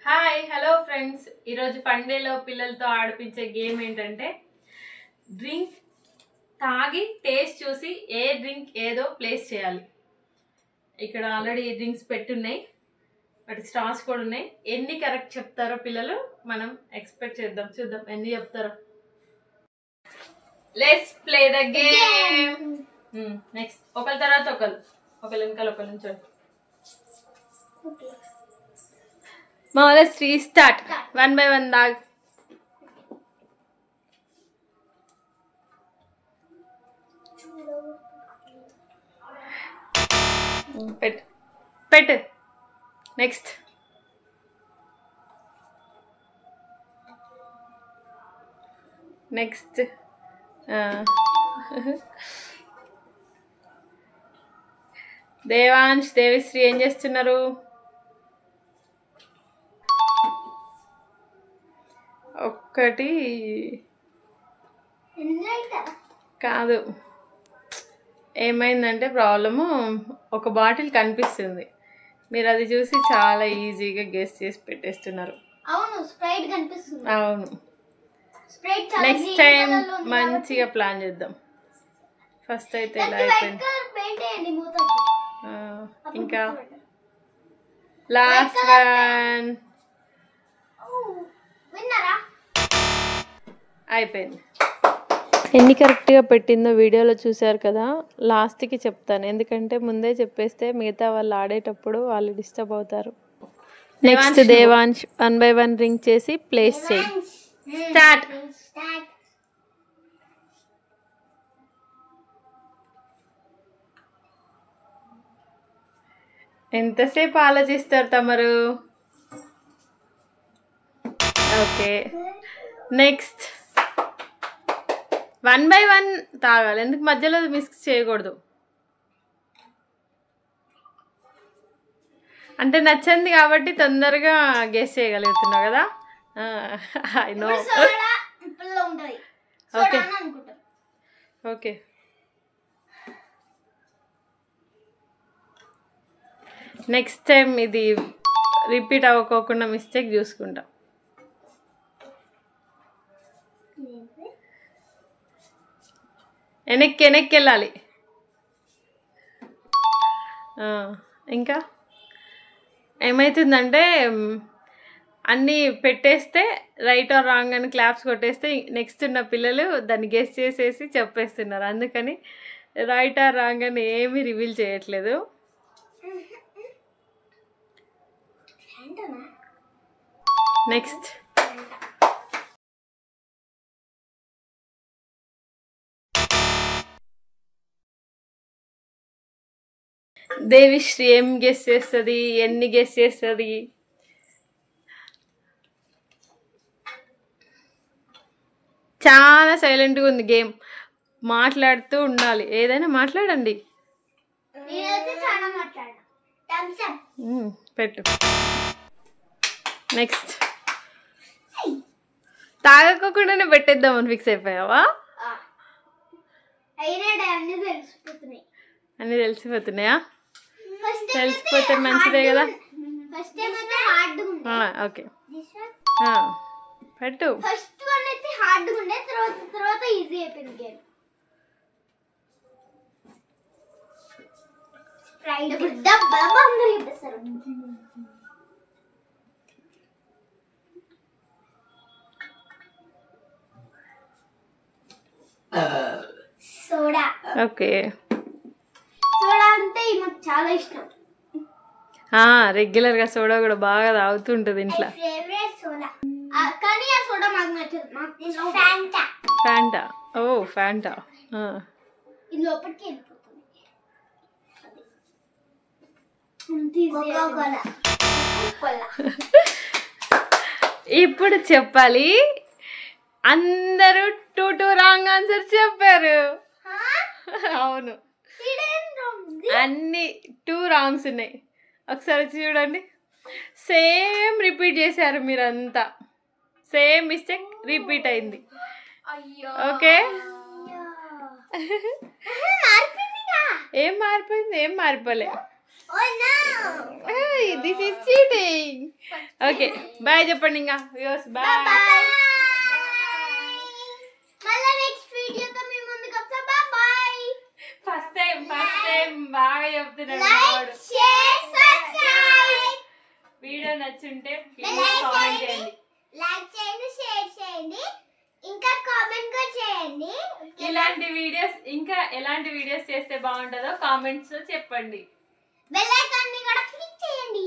Hi hello friends, ఈరోజు ఫండేలో పిల్లలతో ఆడిపించే game ఏంటంటే డ్రింక్ తాగి టేస్ట్ చూసి ఏ డ్రింక్ ఏదో ప్లేస్ చేయాలి. ఇక్కడ ఆల్రెడీ డ్రింక్స్ పెట్టున్నాయి, బట్ స్టార్స్ కూడా ఉన్నాయి. ఎన్ని కరెక్ట్ చెప్తారో పిల్లలు మనం ఎక్స్పెక్ట్ చేద్దాం, చూద్దాం ఎన్ని చెప్తారో. Let's play the game. Next ఒకరి తర్వాత ఒకరు వెనకాల ఒకరు నుంచోండి. let's restart. One by one dag. Pet. Next. Devansh, Devisri ఏం చేస్తున్నారు? ఒక్కటి కాదు, ఏమైందంటే ప్రాబ్లము, ఒక బాటిల్ కనిపిస్తుంది, మీరు అది చూసి చాలా ఈజీగా గెస్ చేసి పెట్టేస్తున్నారు. అవును, నెక్స్ట్ టైం మంచిగా ప్లాన్ చేద్దాం. ఫస్ట్ అయితే ఇలా అయిపోయింది. ఇంకా లాస్ట్ వన్ అయిపోయింది. ఎన్ని కరెక్ట్గా పెట్టిందో వీడియోలో చూశారు కదా. లాస్ట్కి చెప్తాను, ఎందుకంటే ముందే చెప్పేస్తే మిగతా వాళ్ళు ఆడేటప్పుడు వాళ్ళు డిస్టర్బ్ అవుతారు. నెక్స్ట్ దేవాంశ్ 1 by 1 రింగ్ చేసి ప్లేస్ చేయి. స్టార్ట్. ఎంతసేపు ఆలోచిస్తారు తమరు? ఓకే, నెక్స్ట్ 1 by 1 తాగాలి, ఎందుకు మధ్యలో మిక్స్ చేయకూడదు. అంటే నచ్చింది కాబట్టి తొందరగా గెస్ చేయగలుగుతున్నావు కదా. I know. Okay okay, next time ఇది రిపీట్ అవ్వకోకుండా మిస్టేక్ చూసుకుంటా. వెనక్కి వెళ్ళాలి. ఇంకా ఏమవుతుందంటే అన్నీ పెట్టేస్తే రైట్ ఆర్ రాంగ్ అని క్లాప్స్ కొట్టేస్తే నెక్స్ట్ ఉన్న పిల్లలు దాన్ని గెస్ చేసేసి చెప్పేస్తున్నారు. అందుకని రైట్ ఆర్ రాంగ్ అని ఏమీ రివీల్ చేయట్లేదు. నెక్స్ట్ దేవిశ్రీ ఏం గెస్ చేస్తుంది, ఎన్ని గెస్ చేస్తుంది? చాలా సైలెంట్గా ఉంది గేమ్, మాట్లాడుతూ ఉండాలి. ఏదైనా మాట్లాడండి. పెట్టు. నెక్స్ట్ తాగకోకుండానే పెట్టేద్దామని ఫిక్స్ అయిపోయావా? అన్నీ తెలిసిపోతున్నాయా? తెలిసిపోతే మంచిదే కదా. ఓకే పెట్టు. సోడా. ఓకే, సోడా అంటే నాకు చాలా ఇష్టం. రెగ్యులర్గా సోడా కూడా బాగా తాగుతుంటుంది ఇంట్లో. ఫేవరెట్ సోడా, కానీ ఆ సోడా మాకు నచ్చదు. ఫ్యాంటా. ఫ్యాంటా. ఓ ఫ్యాంటా. ఇది లోపలికి వెళ్ళిపోతుంది. ఇప్పుడు చెప్పాలి. అందరూ 2 రాంగ్ ఆన్సర్ చెప్పారు. అవును, అన్ని 2 రాంగ్స్ ఉన్నాయి. ఒకసారి చూడండి, సేమ్ రిపీట్ చేశారు మీరంతా. సేమ్ మిస్టేక్ రిపీట్ అయింది. ఓకే, ఏం మారిపోయింది? ఏం మారిపోలే. Oh no. This is cheating. Okay bye చెప్పండి ఇంకా వ్యూస్. Bye bye. bye. మళ్ళా నెక్స్ట్ వీడియోతో మీ ముందుకు వస్తా. Bye bye. ఫస్ట్ టైం బాగా చెప్తున్నాడు Like, వాడు. share, subscribe. వీడియో నచ్చుంటే ప్లీజ్ Like కామెంట్ చేయండి, చేయండి. లైక్ చేయండి, షేర్ చేయండి, ఇంకా కామెంట్ కూడా చేయండి. ఇలాంటి వీడియోస్ ఇంకా ఎలాంటి వీడియోస్ చేస్తే బాగుంటుందో కామెంట్స్ లో చెప్పండి. బెల్ ఐకాన్ ని కూడా క్లిక్ చేయండి.